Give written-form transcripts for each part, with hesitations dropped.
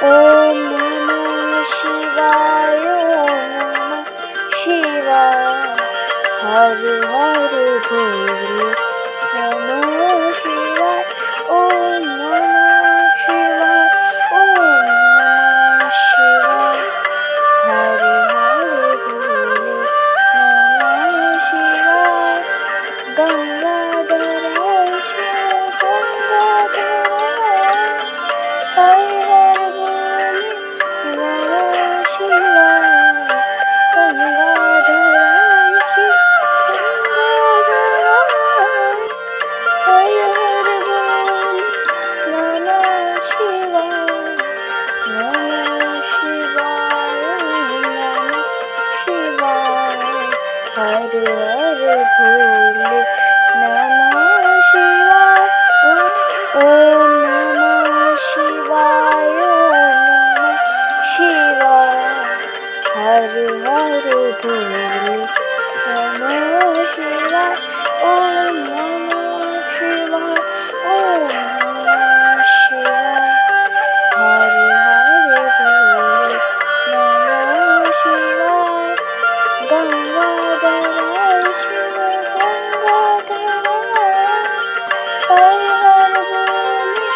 ओम नमः शिवाय ओम नमः शिवाय हर हर भोले नमः शिवाय ओम नमः शिवाय ओम नमः शिवाय हर हर भोले नमः शिवाय गंगाधर हर हर भोले नमः शिवाय गंगाधर हर हर बोल नमः शिवाय नमः शिवाय नमः शिवाय हर हर भोले नमः शिवाय ओम नमः शिवाय ओम नमः शिवाय हर हर भोले नमः शिवाय ओम नमः शिवाय ओम नमः शिवाय हर हर भोले नमः शिवाय गंगाधर शिव गंगाधर हर हर भोले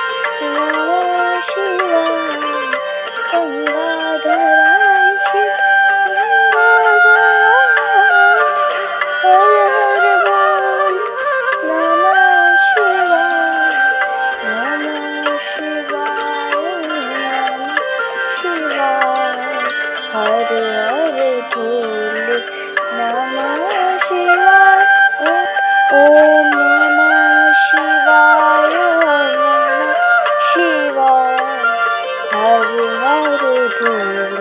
नमः शिवाय गंगाधर शिव हर हर बोल नमः शिवाय नमः शिवाय नमः शिवाय हर हर भोले नमः शिवाय ओम नमः शिवाय ओम नमः शिवाय हर हर भोले